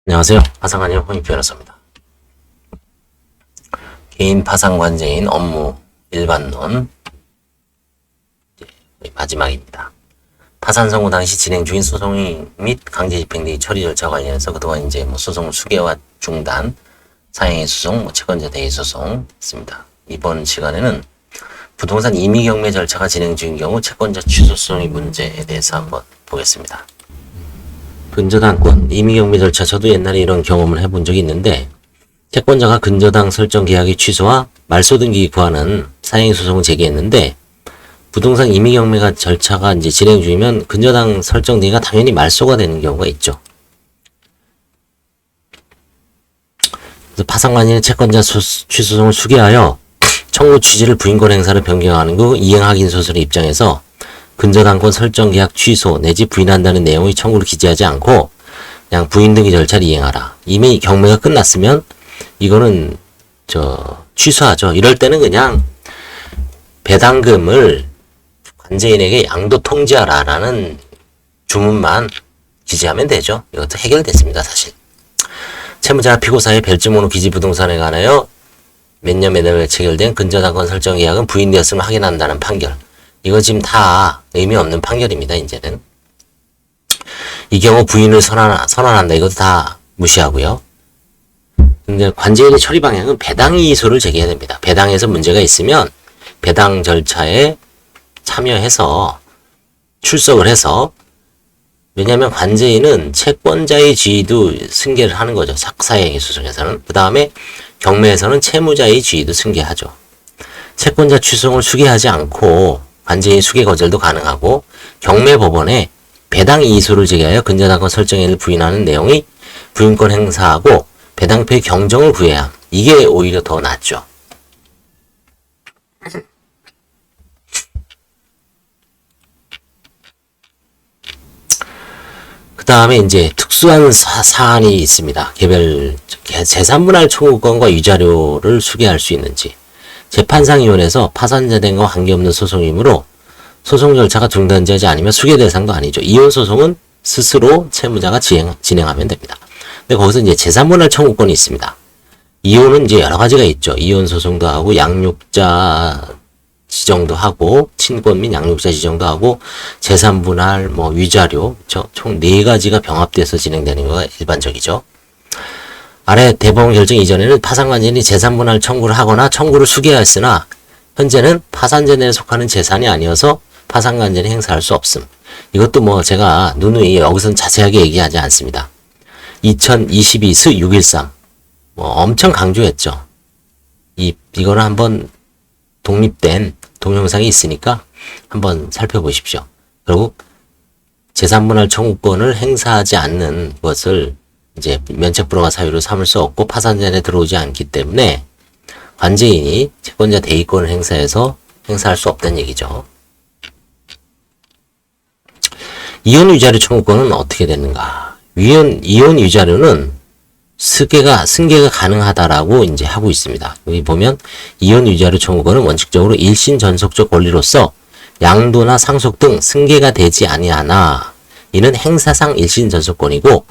안녕하세요. 파상관인 홍익 변호사입니다. 개인 파상관제인 업무 일반론 마지막입니다. 파산 선고 당시 진행 중인 소송 및 강제 집행 등 처리 절차 관련해서 그동안 소송 수개와 중단, 사행위 소송, 채권자 대위 소송 있습니다. 이번 시간에는 부동산 임의 경매 절차가 진행 중인 경우 채권자 취소 소송의 문제에 대해서 한번 보겠습니다. 근저당권, 임의경매 절차 저도 옛날에 이런 경험을 해본 적이 있는데 채권자가 근저당 설정 계약의 취소와 말소 등기 구하는 사행위 소송을 제기했는데 부동산 임의경매가 절차가 진행 중이면 근저당 설정 등기가 당연히 말소가 되는 경우가 있죠. 그래서 파상관인은 채권자 취소송을 수개하여 청구 취지를 부인권 행사를 변경하는 그 이행 확인소설의 입장에서 근저당권 설정 계약 취소 내지 부인한다는 내용의 청구를 기재하지 않고 그냥 부인 등기 절차를 이행하라. 이미 경매가 끝났으면 이거는 취소하죠. 이럴 때는 그냥 배당금을 관제인에게 양도 통지하라라는 주문만 기재하면 되죠. 이것도 해결됐습니다, 사실. 채무자와 피고 사이의 별지모노 기지부동산에 관하여 몇 년 몇 월에 체결된 근저당권 설정 계약은 부인되었음을 확인한다는 판결. 이거 지금 다 의미 없는 판결입니다, 이제는. 이 경우 부인을 선언한다. 이것도 다 무시하고요. 근데 관제인의 처리 방향은 배당 이의소를 제기해야 됩니다. 배당에서 문제가 있으면 배당 절차에 참여해서 출석을 해서, 왜냐하면 관제인은 채권자의 지위도 승계를 하는 거죠. 사행위 소송에서는. 그 다음에 경매에서는 채무자의 지위도 승계하죠. 채권자 취소를 수개하지 않고 관제인 수개 거절도 가능하고 경매법원에 배당 이의소를 제기하여 근저당권 설정인을 부인하는 내용의 부인권 행사하고 배당표의 경정을 구해야 함. 이게 오히려 더 낫죠. 그 다음에 특수한 사안이 있습니다. 개별 재산분할 청구권과 위자료를 수개할 수 있는지. 재판상위원회에서 파산자된과 관계없는 소송이므로 소송 절차가 중단되지 않으면 수개 대상도 아니죠. 이혼 소송은 스스로 채무자가 진행하면 됩니다. 근데 거기서 재산분할 청구권이 있습니다. 이혼은 여러 가지가 있죠. 이혼 소송도 하고 양육자 지정도 하고 친권 및 양육자 지정도 하고 재산분할 위자료 총 4가지가 병합돼서 진행되는 거가 일반적이죠. 아래 대법원 결정 이전에는 파산관제인이 재산분할 청구를 하거나 청구를 수개하였으나 현재는 파산제 내에 속하는 재산이 아니어서 파산관제인이 행사할 수 없음. 이것도 제가 누누이 여기서는 자세하게 얘기하지 않습니다. 2022스 613 엄청 강조했죠. 이거는 한번 독립된 동영상이 있으니까 한번 살펴보십시오. 결국 재산분할 청구권을 행사하지 않는 것을 면책불허가 사유로 삼을 수 없고 파산전에 들어오지 않기 때문에 관제인이 채권자 대위권을 행사할 수 없다는 얘기죠. 이혼 위자료 청구권은 어떻게 되는가? 이혼 위자료는 승계가 가능하다라고 하고 있습니다. 여기 보면 이혼 위자료 청구권은 원칙적으로 일신 전속적 권리로서 양도나 상속 등 승계가 되지 아니하나 이는 행사상 일신 전속권이고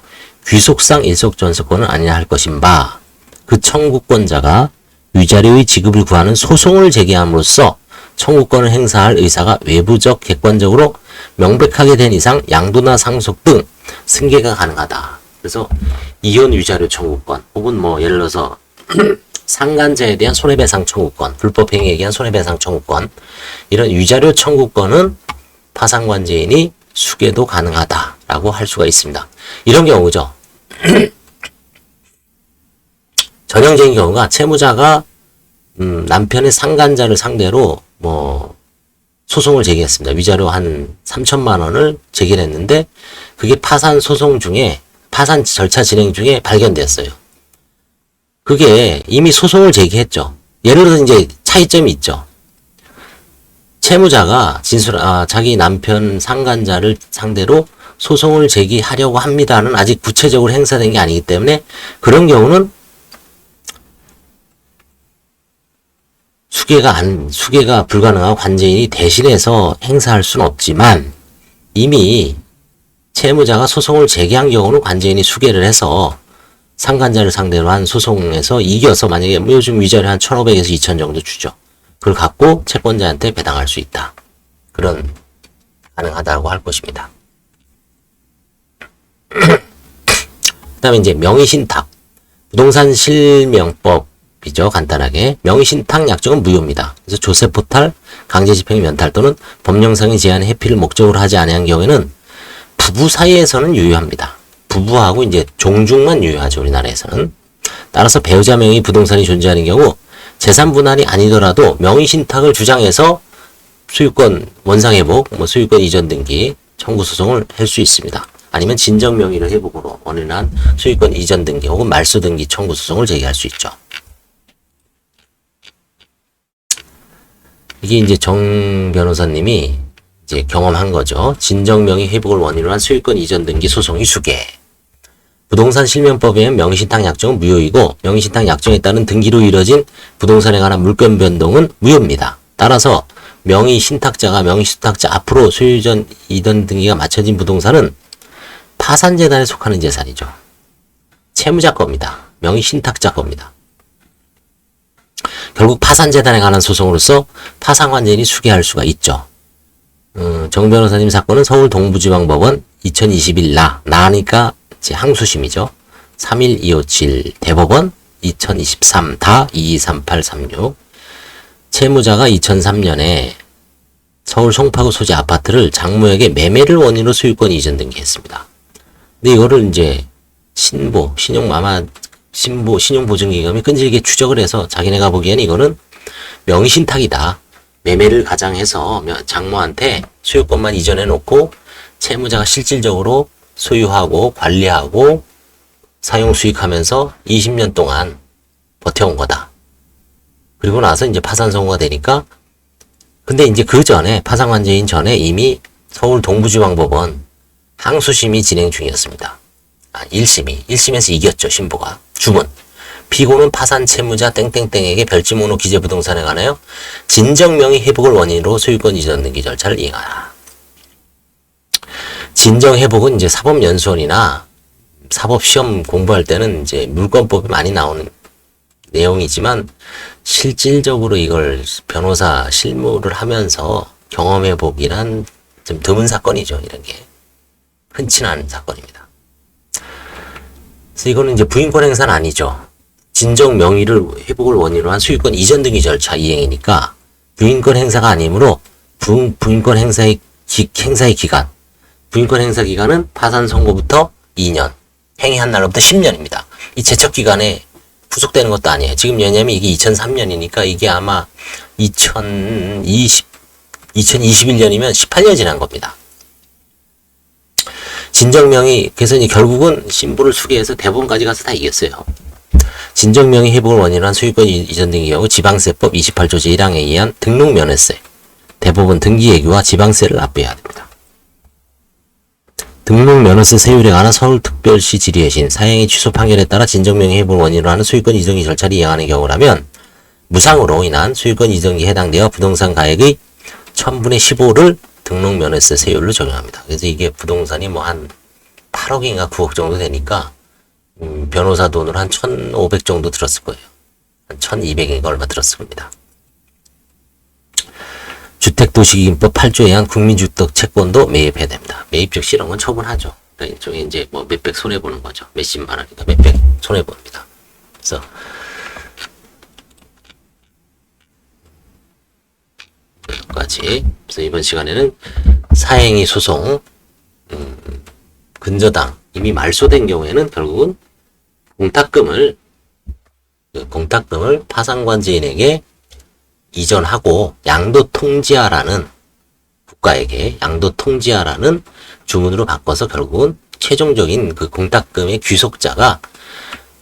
귀속상 일속 전속권은 아니라 할 것인 바, 그 청구권자가 위자료의 지급을 구하는 소송을 제기함으로써 청구권을 행사할 의사가 외부적 객관적으로 명백하게 된 이상 양도나 상속 등 승계가 가능하다. 그래서 이혼 위자료 청구권 혹은 예를 들어서 상간자에 대한 손해배상 청구권, 불법행위에 대한 손해배상 청구권, 이런 위자료 청구권은 파산관제인이 수개도 가능하다라고 할 수가 있습니다. 이런 경우죠. 전형적인 경우가 채무자가 남편의 상간자를 상대로 소송을 제기했습니다. 위자료 한 3천만 원을 제기를 했는데 그게 파산 절차 진행 중에 발견됐어요. 그게 이미 소송을 제기했죠. 예를 들어서 차이점이 있죠. 채무자가 자기 남편 상간자를 상대로 소송을 제기하려고 합니다는 아직 구체적으로 행사된 게 아니기 때문에 그런 경우는 수개가 불가능하고 관제인이 대신해서 행사할 수는 없지만 이미 채무자가 소송을 제기한 경우는 관제인이 수개를 해서 상간자를 상대로 한 소송에서 이겨서 만약에 요즘 위자료 한 1,500에서 2,000 정도 주죠. 그걸 갖고 채권자한테 배당할 수 있다. 그런 가능하다고 할 것입니다. 그 다음에 이제 명의신탁. 부동산 실명법이죠. 간단하게. 명의신탁 약정은 무효입니다. 그래서 조세포탈, 강제집행 면탈 또는 법령상의 제한 회피를 목적으로 하지 아니한 경우에는 부부 사이에서는 유효합니다. 부부하고 이제 종중만 유효하죠. 우리나라에서는. 따라서 배우자 명의 부동산이 존재하는 경우 재산 분할이 아니더라도 명의신탁을 주장해서 소유권 원상회복, 소유권 이전 등기 청구 소송을 할 수 있습니다. 아니면 진정 명의를 회복으로 원인한 소유권 이전 등기 혹은 말소 등기 청구 소송을 제기할 수 있죠. 이게 이제 정 변호사님이 이제 경험한 거죠. 진정 명의 회복을 원인으로 한 소유권 이전 등기 소송이 수개. 부동산 실명법에 의한 명의신탁 약정은 무효이고 명의신탁 약정에 따른 등기로 이뤄진 부동산에 관한 물권 변동은 무효입니다. 따라서 명의신탁자가 명의신탁자 앞으로 소유전 이전 등기가 마쳐진 부동산은 파산재단에 속하는 재산이죠. 채무자 겁니다. 명의신탁자 겁니다. 결국 파산재단에 관한 소송으로서 파산관제인이 수개할 수가 있죠. 정 변호사님 사건은 서울 동부지방법원 2021 나니까 이제 항소심이죠. 31257 대법원 2023 다 223836 채무자가 2003년에 서울 송파구 소재 아파트를 장모에게 매매를 원인으로 소유권 이전 등기했습니다. 근데 이거를 이제 신용보증기금이 끈질기게 추적을 해서 자기네가 보기에는 이거는 명의신탁이다. 매매를 가장해서 장모한테 소유권만 이전해 놓고 채무자가 실질적으로 소유하고 관리하고 사용 수익하면서 20년 동안 버텨온 거다. 그리고 나서 이제 파산 선고가 되니까 근데 이제 그 전에 파산관제인 전에 이미 서울 동부지방법원 항소심이 진행 중이었습니다. 1심에서 이겼죠. 신부가. 주문. 피고는 파산 채무자 땡땡땡에게 별지모노 기재부동산에 관하여 진정명의 회복을 원인으로 소유권 이전 등기 절차를 이행하라. 진정회복은 이제 사법연수원이나 사법시험 공부할 때는 이제 물권법이 많이 나오는 내용이지만 실질적으로 이걸 변호사 실무를 하면서 경험해보기란 좀 드문 사건이죠. 이런 게. 흔치는 않은 사건입니다. 그래서 이거는 이제 부인권 행사는 아니죠. 진정 명의를 회복을 원인으로 한 소유권 이전 등기 절차 이행이니까 부인권 행사가 아니므로 부인권 행사의 기간 부인권 행사 기간은 파산 선고부터 2년, 행위한 날로부터 10년입니다. 이 제척 기간에 후속되는 것도 아니에요. 지금 왜냐면 이게 2003년이니까 이게 아마 2021년이면 18년 지난 겁니다. 진정명의, 그래서 이제 결국은 신부를 수개해서 대법원까지 가서 다 이겼어요. 진정명의 회복을 원인으로 한 소유권 이전 등기 경우 지방세법 28조 제1항에 의한 등록면허세, 대법원 등기예규와 지방세를 납부해야 됩니다. 등록면허세 세율에 관한 서울특별시 질의회신 사행의 취소 판결에 따라 진정명의 회복을 원인으로 하는 소유권 이전기 절차를 이행하는 경우라면 무상으로 인한 소유권 이전기에 해당되어 부동산 가액의 1000분의 15를 등록면허세 세율로 적용합니다. 그래서 이게 부동산이 뭐 한 8억인가 9억 정도 되니까 변호사 돈으로 한 1,500 정도 들었을 거예요. 한 1,200인가 얼마 들었을 겁니다. 주택도시기금법 8조에 의한 국민주택 채권도 매입해야 됩니다. 매입적 실형은 처분하죠. 그러니까 일종의 이제 뭐 몇백 손해보는 거죠. 몇십만 원이니까 몇백 손해봅니다. 그래서 여기까지. 그래서 이번 시간에는 사행위 소송, 근저당 이미 말소된 경우에는 결국은 공탁금을 파산관제인에게 이전하고 양도통지하라는 국가에게 양도통지하라는 주문으로 바꿔서 결국은 최종적인 그 공탁금의 귀속자가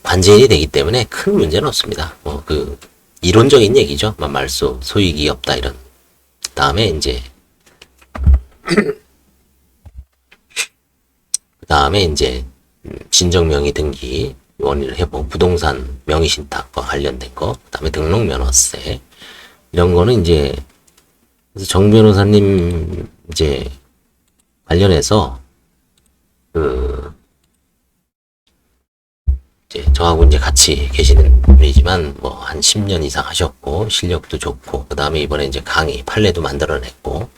관제인이 되기 때문에 큰 문제는 없습니다. 뭐 그 이론적인 얘기죠. 말소 소익이 없다 이런. 다음에 이제 진정명의 등기 원인을 해보고 부동산 명의신탁과 관련된 거, 그다음에 등록면허세 이런 거는 이제 그래서 정 변호사님 이제 관련해서 그 이제 저하고 이제 같이 계시는 분이지만 뭐 한 10년 이상 하셨고 실력도 좋고 그 다음에 이번에 이제 강의 판례도 만들어냈고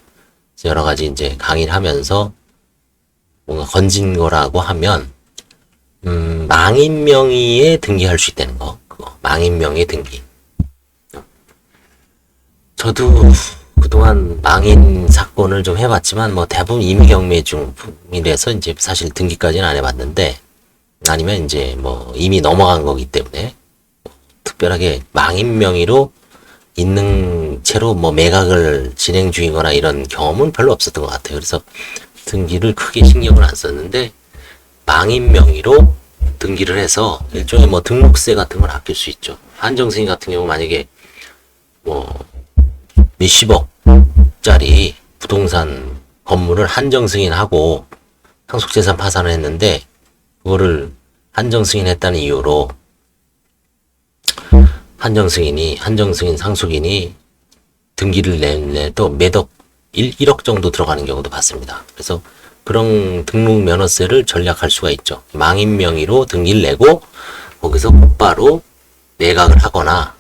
여러 가지 이제 강의를 하면서 뭔가 건진 거라고 하면 망인명의에 등기할 수 있다는 거. 그거 망인명의 등기. 저도 그동안 망인 사건을 좀 해봤지만 뭐 대부분 임의경매중이라서 이제 사실 등기까지는 안 해봤는데 아니면 이제 뭐 이미 넘어간 거기 때문에 특별하게 망인 명의로 있는 채로 뭐 매각을 진행 중이거나 이런 경험은 별로 없었던 것 같아요. 그래서 등기를 크게 신경을 안 썼는데 망인 명의로 등기를 해서 일종의 뭐 등록세 같은 걸 아낄 수 있죠. 한정승인 같은 경우 만약에 뭐 몇십억짜리 부동산 건물을 한정승인하고 상속재산 파산을 했는데 그거를 한정승인했다는 이유로 한정승인 상속인이 등기를 내도 매덕 1억 정도 들어가는 경우도 봤습니다. 그래서 그런 등록 면허세를 절약할 수가 있죠. 망인 명의로 등기를 내고 거기서 곧바로 매각을 하거나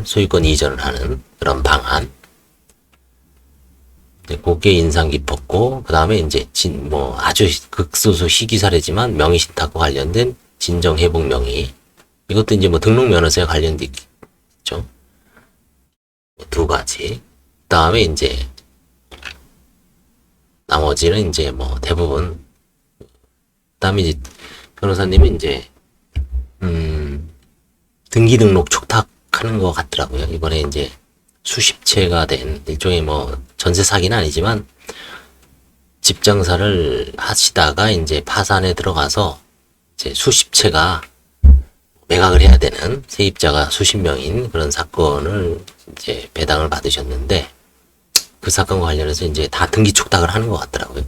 소유권 이전을 하는 그런 방안. 그게 인상 깊었고, 그 다음에 이제 아주 극소수 희귀 사례지만 명의신탁과 관련된 진정회복 명의. 이것도 이제 뭐 등록 면허세와 관련돼 있죠. 두 가지. 그 다음에 이제 나머지는 이제 뭐 대부분. 그 다음에 이제 변호사님은 이제 등기 등록 촉탁하는 것 같더라고요. 이번에 이제 수십 채가 된 일종의 뭐 전세 사기는 아니지만 집 장사를 하시다가 이제 파산에 들어가서 이제 수십 채가 매각을 해야 되는 세입자가 수십 명인 그런 사건을 이제 배당을 받으셨는데 그 사건과 관련해서 이제 다 등기 촉탁을 하는 것 같더라고요.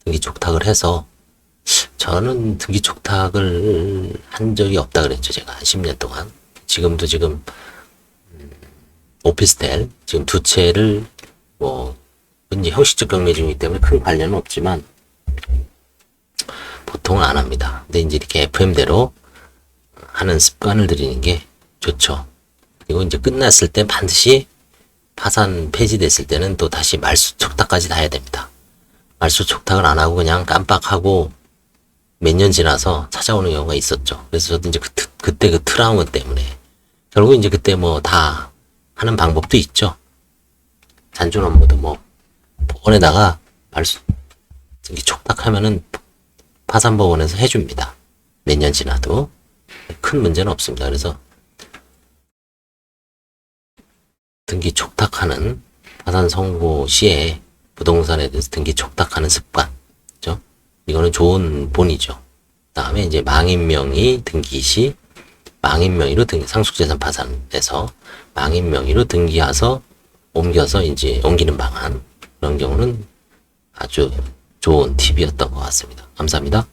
등기 촉탁을 해서 저는 등기 촉탁을 한 적이 없다 그랬죠. 제가 한 10년 동안. 지금도 지금 오피스텔 지금 두 채를 뭐 이제 형식적 경매 중이기 때문에 큰 관련은 없지만 보통은 안 합니다. 근데 이제 이렇게 FM대로 하는 습관을 들이는 게 좋죠. 그리고 이제 끝났을 때 반드시 파산 폐지됐을 때는 또 다시 말소 촉탁까지 다 해야 됩니다. 말소 촉탁을 안 하고 그냥 깜빡하고 몇 년 지나서 찾아오는 경우가 있었죠. 그래서 저도 이제 그때 그 트라우마 때문에 결국 이제 그때 뭐 다 하는 방법도 있죠. 잔존 업무도 뭐 법원에다가 말소 등기 촉탁하면은 파산법원에서 해줍니다. 몇 년 지나도 큰 문제는 없습니다. 그래서 등기 촉탁하는 파산 선고 시에 부동산에 대해서 등기 촉탁하는 습관, 그죠? 이거는 좋은 본이죠. 다음에 이제 망인명의 등기 시 망인명의로 상속재산 파산에서 망인명의로 등기해서 옮겨서 이제 옮기는 방안 그런 경우는 아주 좋은 팁이었던 것 같습니다. 감사합니다.